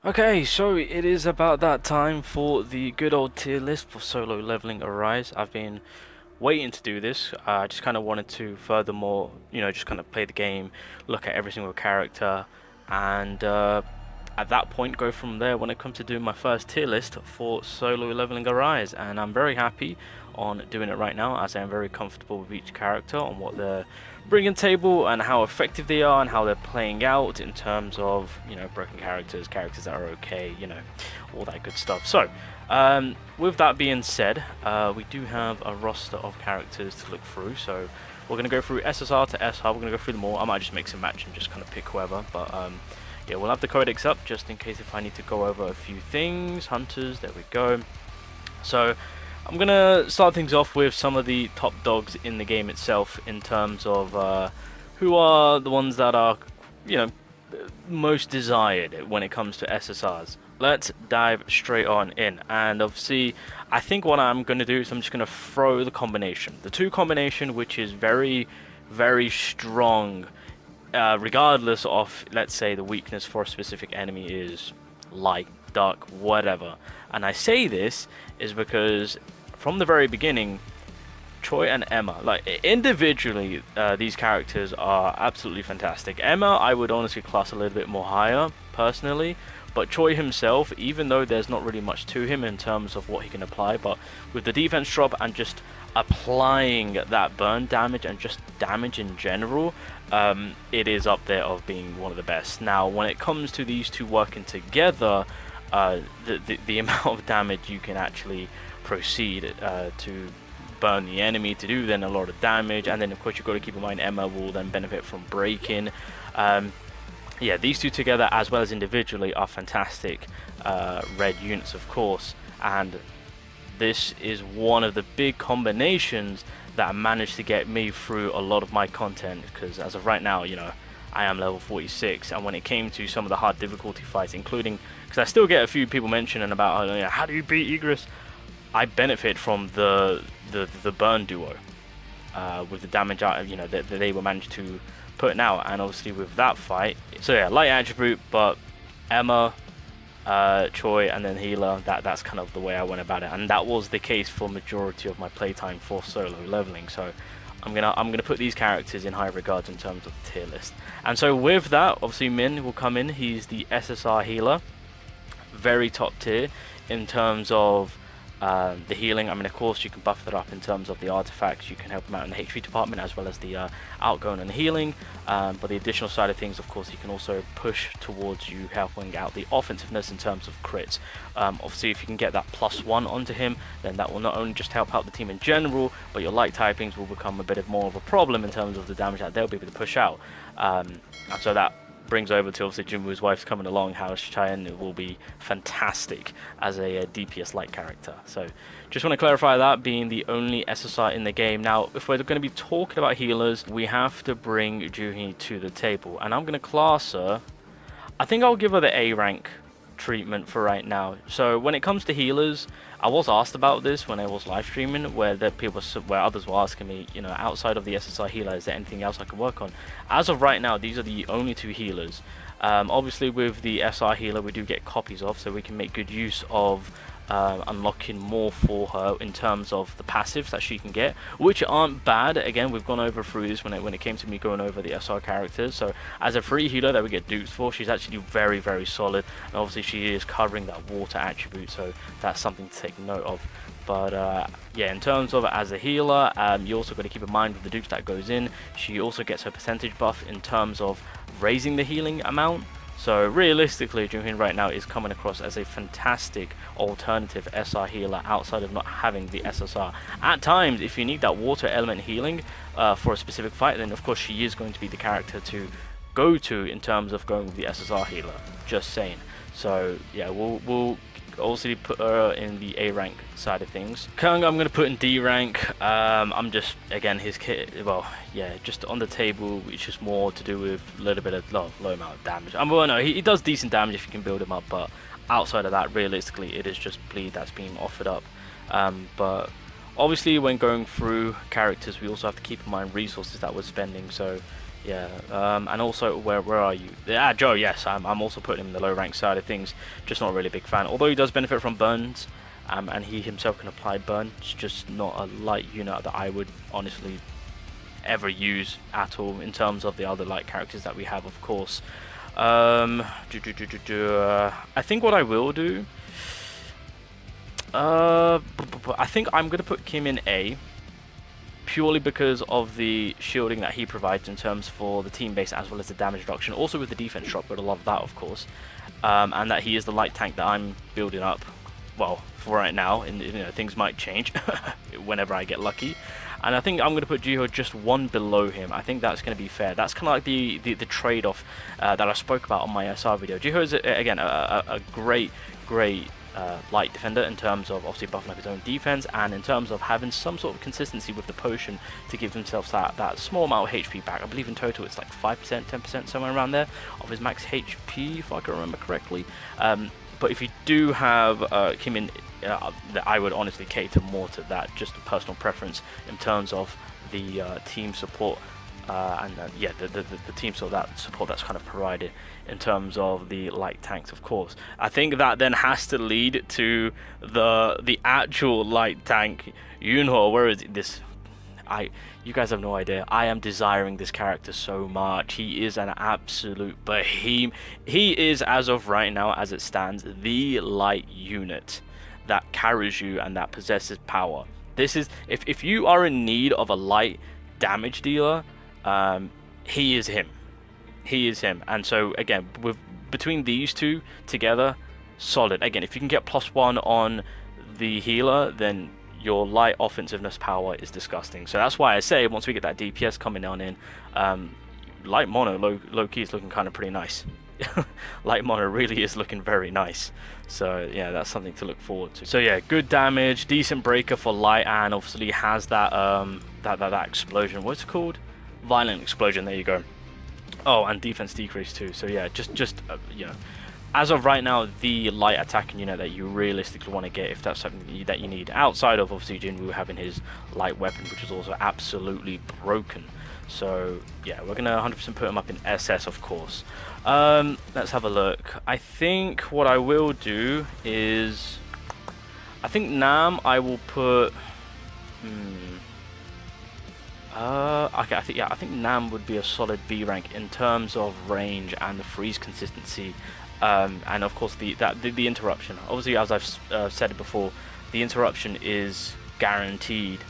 Okay, so it is about that time for the good old tier list for solo leveling Arise. I've been waiting to do this. I just kind of wanted to furthermore, just kind of play the game, look at every single character, and at that point go from there when it comes to doing my first tier list for solo leveling Arise. And I'm very happy on doing it right now, as I am very comfortable with each character on what they're bringing table and how effective they are and how they're playing out in terms of broken characters, characters that are okay, all that good stuff. So with that being said, we do have a roster of characters to look through. So we're going to go through SSR to SR. We're going to go through them all. I might just mix and match and just kind of pick whoever, but yeah, we'll have the codex up just in case if I need to go over a few things. Hunters, there we go. So I'm going to start things off with some of the top dogs in the game itself in terms of who are the ones that are, most desired when it comes to SSRs. Let's dive straight on in. And obviously, I think what I'm going to do is I'm just going to throw the combination. The two combination, which is very, very strong, regardless of, let's say, the weakness for a specific enemy is light, dark, whatever. And I say this is because from the very beginning, Choi and Emma, like individually, these characters are absolutely fantastic. Emma, I would honestly class a little bit more higher, personally. But Choi himself, even though there's not really much to him in terms of what he can apply, but with the defense drop and just applying that burn damage and just damage in general, it is up there of being one of the best. Now, when it comes to these two working together, the amount of damage you can actually proceed to burn the enemy to do then a lot of damage, and then of course you've got to keep in mind Emma will then benefit from breaking. Yeah, these two together as well as individually are fantastic red units, of course, and this is one of the big combinations that managed to get me through a lot of my content, because as of right now, I am level 46, and when it came to some of the hard difficulty fights, including, because I still get a few people mentioning about how do you beat Egress, I benefit from the burn duo with the damage that they were managed to put out, and obviously with that fight. So yeah, light attribute, but Emma, Choi, and then healer. That's kind of the way I went about it, and that was the case for majority of my playtime for solo leveling. So I'm gonna put these characters in high regards in terms of the tier list. And so with that, obviously Min will come in. He's the SSR healer, very top tier in terms of the healing. I mean, of course, you can buff that up in terms of the artifacts. You can help them out in the HP department as well as the outgoing and healing. But the additional side of things, of course, you can also push towards you helping out the offensiveness in terms of crits. Obviously, if you can get that +1 onto him, then that will not only just help out the team in general, but your light typings will become a bit more of a problem in terms of the damage that they'll be able to push out. And so that brings over to obviously Jinwoo's wife's coming along, how Cheyenne will be fantastic as a DPS light character. So just want to clarify that being the only SSR in the game. Now, if we're going to be talking about healers, we have to bring Juhi to the table, and I'm going to class her, I think I'll give her the A rank treatment for right now. So when it comes to healers, I was asked about this when I was live streaming, where others were asking me, outside of the SSR healer, is there anything else I can work on? As of right now, these are the only two healers. Obviously with the SR healer we do get copies of, so we can make good use of unlocking more for her in terms of the passives that she can get, which aren't bad. Again, we've gone over through this when it came to me going over the SR characters. So as a free healer that we get dupes for, she's actually very, very solid, and obviously she is covering that water attribute, so that's something to take note of. But yeah, in terms of as a healer, you also got to keep in mind with the dupes that goes in, she also gets her percentage buff in terms of raising the healing amount. So realistically, Junhin right now is coming across as a fantastic alternative SR healer outside of not having the SSR. At times, if you need that water element healing for a specific fight, then of course she is going to be the character to go to in terms of going with the SSR healer. Just saying. So yeah, we'll obviously put her in the A rank side of things. Kung I'm going to put in D rank. I'm just, again, his kit, well, yeah, just on the table, which is more to do with a little bit of low amount of damage. Well, no, he does decent damage if you can build him up, but outside of that, realistically, it is just bleed that's being offered up. But obviously when going through characters, we also have to keep in mind resources that we're spending. So Yeah, and also, where are you? Ah, Joe, yes, I'm also putting him in the low rank side of things, just not really a big fan. Although he does benefit from burns, and he himself can apply burn, it's just not a light unit that I would honestly ever use at all in terms of the other light characters that we have, of course. I think what I will do, I think I'm going to put Kim in A, purely because of the shielding that he provides in terms for the team base as well as the damage reduction, also with the defense drop, but I love that, of course, and that he is the light tank that I'm building up, well, for right now, and you know, things might change whenever I get lucky. And I think I'm going to put Jiho just one below him. I think that's going to be fair. That's kind of like the trade-off that I spoke about on my SR video. Jiho is, again, a great light defender in terms of obviously buffing up his own defense, and in terms of having some sort of consistency with the potion to give himself that small amount of HP back. I believe in total it's like 5%, 10%, somewhere around there of his max HP, if I can remember correctly. But if you do have Kim in, I would honestly cater more to that, just a personal preference in terms of the team support. Yeah, the team support that's kind of provided in terms of the light tanks, of course. I think that then has to lead to the actual light tank Yunho. Where is this? You guys have no idea. I am desiring this character so much. He is an absolute behemoth. He is, as of right now, as it stands, the light unit that carries you and that possesses power. This is, if you are in need of a light damage dealer, he is him. He is him. And so again, between these two together, solid. Again, if you can get +1 on the healer, then your light offensiveness power is disgusting. So that's why I say once we get that DPS coming on in, light mono low key is looking kind of pretty nice. Light mono really is looking very nice. So yeah, that's something to look forward to. So yeah, good damage, decent breaker for light, and obviously has that that explosion. What's it called? Violent explosion. There you go. Oh, and defense decrease too. So yeah, just you know, as of right now, the light attacking unit that you realistically want to get, if that's something that you need, outside of obviously Jinwoo having his light weapon, which is also absolutely broken. So yeah, we're gonna 100% put him up in SS, of course. Let's have a look. I think what I will do is, I think Nam I will put. Okay, I think Nam would be a solid B rank in terms of range and the freeze consistency, and of course the interruption. Obviously, as I've said it before, the interruption is guaranteed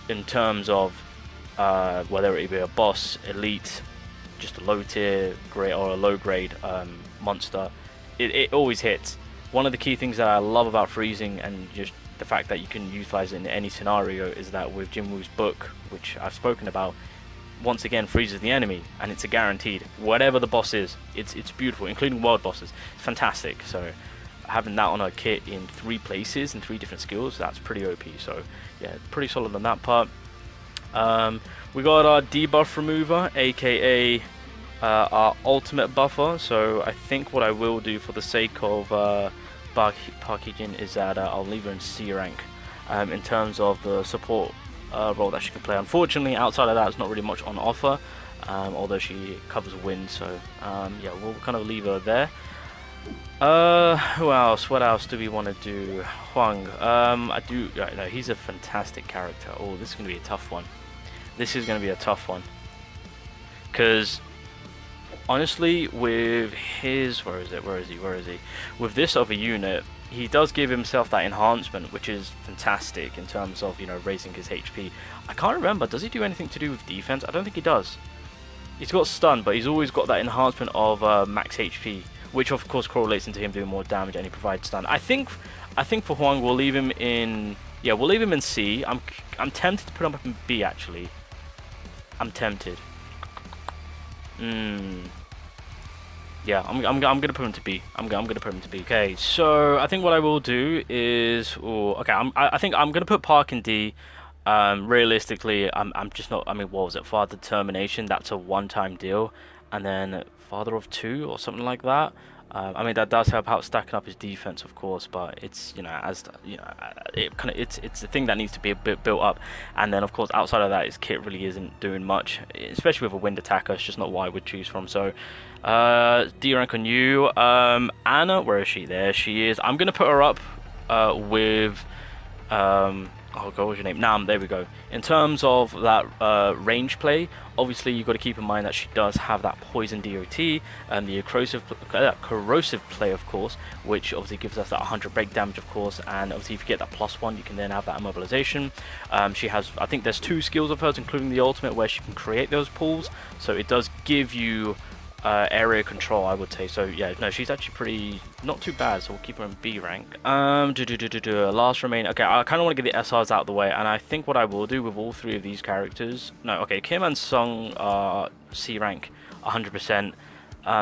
in terms of whether it be a boss, elite, just a low tier grade or a low grade monster. It always hits. One of the key things that I love about freezing, and just the fact that you can utilize it in any scenario, is that with Jinwoo's book, which I've spoken about, once again freezes the enemy, and it's a guaranteed. Whatever the boss is, it's beautiful, including world bosses. It's fantastic. So having that on a kit in 3 places and 3 different skills, that's pretty OP. So yeah, pretty solid on that part. We got our debuff remover, aka our ultimate buffer. So I think what I will do for the sake of Park Hee-jin is that I'll leave her in C rank in terms of the support role that she can play. Unfortunately, outside of that, it's not really much on offer, although she covers wind. So yeah, we'll kind of leave her there. Who else? What else do we want to do? Huang. No, he's a fantastic character. Oh, this is going to be a tough one. This is going to be a tough one. Because honestly, with his, where is he? With this other unit, he does give himself that enhancement, which is fantastic in terms of, you know, raising his HP. I can't remember, does he do anything to do with defense? I don't think he does. He's got stun, but he's always got that enhancement of max HP, which of course correlates into him doing more damage, and he provides stun. I think for Huang, we'll leave him in, yeah, we'll leave him in C. I'm tempted to put him up in B, actually. I'm tempted. Yeah, I'm gonna put him to B. I'm gonna put him to B. Okay, so I think what I will do is, I think I'm gonna put Park in D. Realistically, I'm just not. I mean, what was it? Father Determination. That's a one-time deal, and then Father of Two or something like that. I mean that does help out stacking up his defense, of course, but it's it's the thing that needs to be a bit built up. And then of course outside of that, his kit really isn't doing much, especially with a wind attacker. It's just not what I would choose from. So D rank on you. Anna, where is she? There she is. I'm gonna put her up with oh god, what's your name? Nam, there we go. In terms of that range play, obviously you've got to keep in mind that she does have that poison DOT and the corrosive play, of course, which obviously gives us that 100 break damage, of course, and obviously if you get that +1, you can then have that immobilization. She has, I think there's 2 skills of hers, including the ultimate, where she can create those pools, so it does give you area control, I would say. So yeah, no, she's actually pretty not too bad, so we'll keep her in B rank. Last remaining. Okay, I kind of want to get the SRs out of the way, and I think what I will do with all 3 of these characters, no, okay, Kim and Sung are C rank 100%.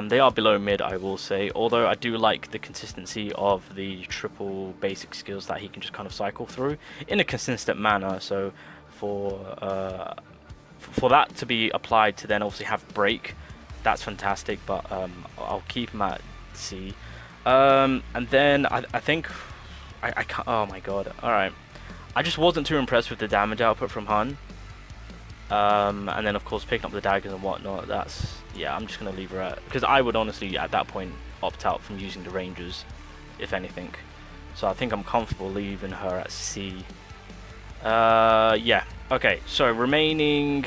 They are below mid, I will say, although I do like the consistency of the triple basic skills that he can just kind of cycle through in a consistent manner. So for that to be applied to then obviously have break, that's fantastic, but I'll keep him at C. And then I think I can't, oh my god, alright. I just wasn't too impressed with the damage output from Hun. And then of course picking up the daggers and whatnot, that's, yeah, I'm just going to leave her at, because I would honestly at that point opt out from using the Rangers, if anything. So I think I'm comfortable leaving her at C. Yeah, okay, so remaining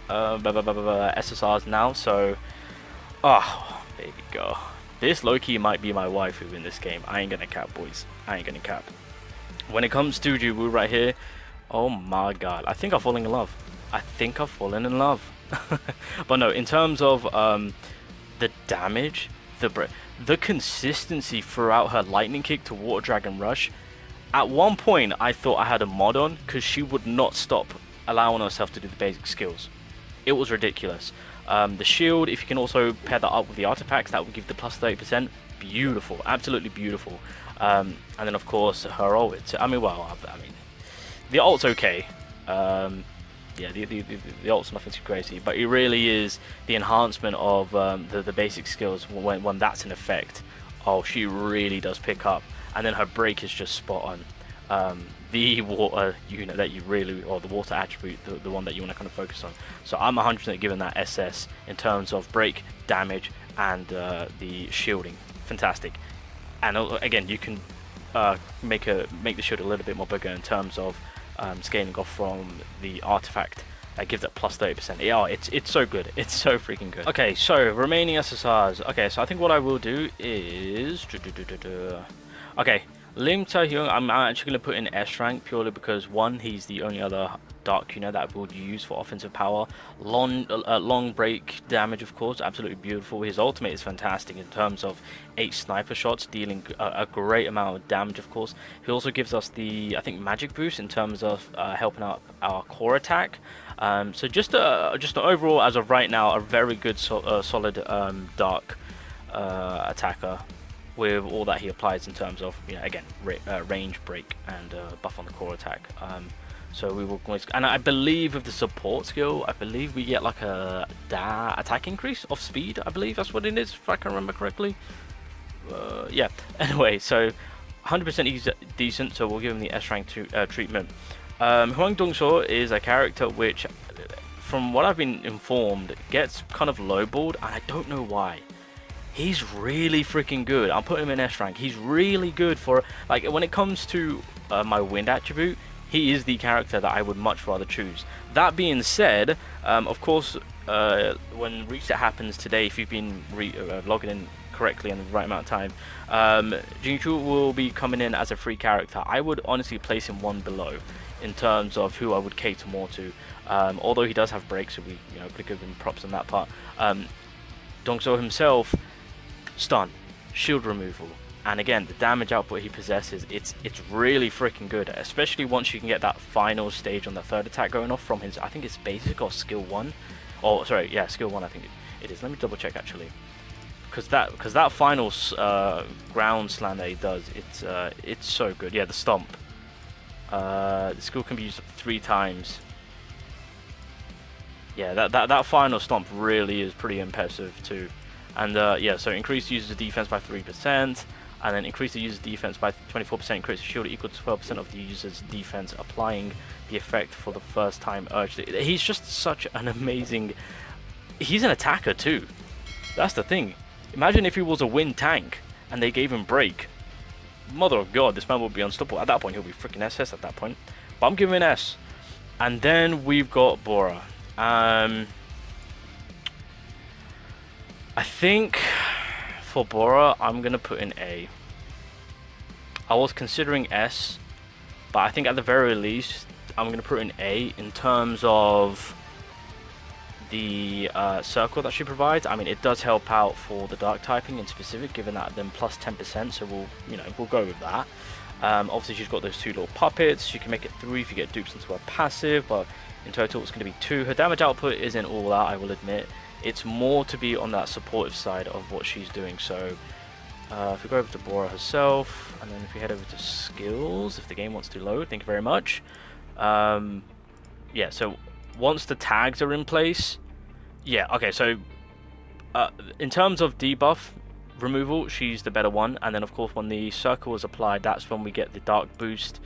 SSRs now, so oh baby girl, this low-key might be my waifu in this game. I ain't gonna cap, boys, I ain't gonna cap. When it comes to Jubu right here, oh my god, I think I've fallen in love. But no, in terms of the damage, the consistency throughout her lightning kick to water dragon rush, at one point I thought I had a mod on, because she would not stop allowing herself to do the basic skills. It was ridiculous. The shield, if you can also pair that up with the artifacts, that would give the plus 30%. Beautiful, absolutely beautiful. And then of course her ult. I mean, well, I mean, the ult's okay. Yeah, the ult's nothing too crazy, but it really is the enhancement of the basic skills when that's in effect. Oh, she really does pick up, and then her break is just spot on. The water unit that you really, or the water attribute, the one that you want to kind of focus on. So I'm 100% giving that SS in terms of break, damage, and the shielding. Fantastic. And again, you can make the shield a little bit more bigger in terms of scaling off from the artifact. That gives it plus 30%. Yeah, it's so good. It's so freaking good. Okay, so remaining SSRs. Okay, so I think what I will do is okay. Lim Tae-hyung, I'm actually going to put in S rank purely because, one, he's the only other dark unit that I would use for offensive power. Long break damage, of course, absolutely beautiful. His ultimate is fantastic in terms of 8 sniper shots, dealing a great amount of damage, of course. He also gives us the, I think, magic boost in terms of helping out our core attack. So just an overall, as of right now, a very good solid dark attacker, with all that he applies in terms of, you know, again, range, break, and buff on the core attack. So we will, and I believe with the support skill, I believe we get like a attack increase of speed. I believe that's what it is, if I can remember correctly. Yeah. Anyway, so 100% he's decent, so we'll give him the S rank treatment. Hwang Dong-seo is a character which, from what I've been informed, gets kind of lowballed, and I don't know why. He's really freaking good. I'll put him in S rank. He's really good for, like, when it comes to my wind attribute, he is the character that I would much rather choose. That being said, of course, when reset happens today, if you've been logging in correctly in the right amount of time, Jinchu will be coming in as a free character. I would honestly place him one below in terms of who I would cater more to. Although he does have breaks, so we, you know, pretty give him props on that part. Dong-seo himself, stun, shield removal, and again the damage output he possesses, it's really freaking good, especially once you can get that final stage on the third attack going off from his, I think it's basic or skill 1, or sorry, yeah, skill 1 I think it is. Let me double check actually, because that final ground slam that he does, it's so good. Yeah, the stomp, the skill can be used 3 times. Yeah, that final stomp really is pretty impressive too. And yeah, so increase user's defense by 3%, and then increase the user's defense by 24%, increase the shield equal to 12% of the user's defense, applying the effect for the first time urged. He's just such an amazing... He's an attacker too. That's the thing. Imagine if he was a wind tank and they gave him break. Mother of God, this man would be unstoppable. At that point, he'll be freaking SS at that point. But I'm giving him an S. And then we've got Bora. I think for Bora, I'm going to put in A. I was considering S, but I think at the very least, I'm going to put in A in terms of the circle that she provides. I mean, it does help out for the dark typing in specific, given that then plus 10%, so we'll go with that. Obviously, she's got those 2 little puppets. She can make it 3 if you get dupes into her passive, but in total, it's going to be 2. Her damage output isn't all that, I will admit. It's more to be on that supportive side of what she's doing. So if we go over to Bora herself, and then if we head over to skills, if the game wants to load, thank you very much. Yeah, so once the tags are in place, yeah, okay, so in terms of debuff removal, she's the better one. And then of course when the circle is applied, that's when we get the dark boost,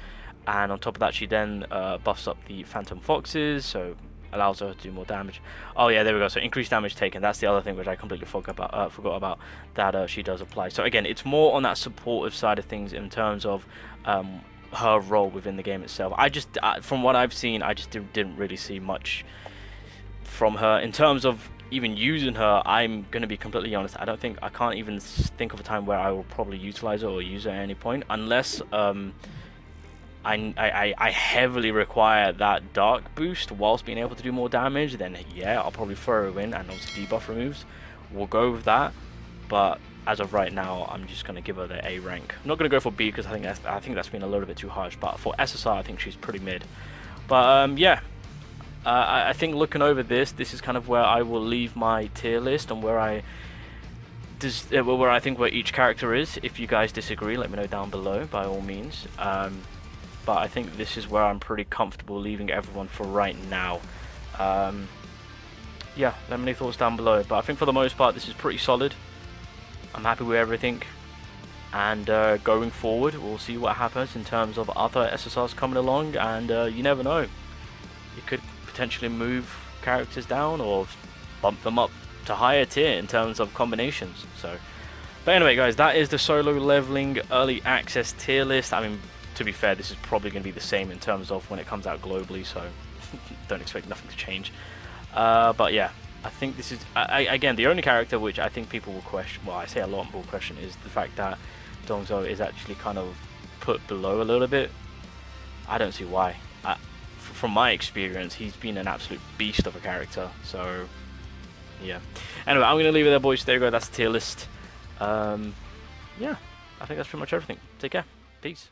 and on top of that she then buffs up the phantom foxes, so allows her to do more damage. Oh yeah, there we go. So increased damage taken, that's the other thing which I completely forgot about that she does apply. So again, it's more on that supportive side of things in terms of her role within the game itself. I just from what I've seen, I just didn't really see much from her in terms of even using her. I'm gonna be completely honest, I can't even think of a time where I will probably utilize her or use her at any point, unless I heavily require that dark boost whilst being able to do more damage. Then yeah, I'll probably throw her in, and obviously debuff removes, we'll go with that. But as of right now, I'm just going to give her the A rank. I'm not going to go for B because I think that's been a little bit too harsh, but for SSR I think she's pretty mid. But yeah, I think looking over this is kind of where I will leave my tier list, and where I think where each character is. If you guys disagree, let me know down below by all means. But I think this is where I'm pretty comfortable leaving everyone for right now. Yeah, let me know your thoughts down below. But I think for the most part, this is pretty solid. I'm happy with everything. And going forward, we'll see what happens in terms of other SSRs coming along. And you never know. You could potentially move characters down or bump them up to higher tier in terms of combinations. So, but anyway, guys, that is the solo leveling early access tier list. I mean, to be fair, this is probably going to be the same in terms of when it comes out globally, so don't expect nothing to change. But yeah, I think this is, again, the only character which I think people will question, well, I say a lot of people question, is the fact that Dongzo is actually kind of put below a little bit. I don't see why. From my experience, he's been an absolute beast of a character, so yeah. Anyway, I'm going to leave it there, boys. There you go, that's the tier list. Yeah, I think that's pretty much everything. Take care. Peace.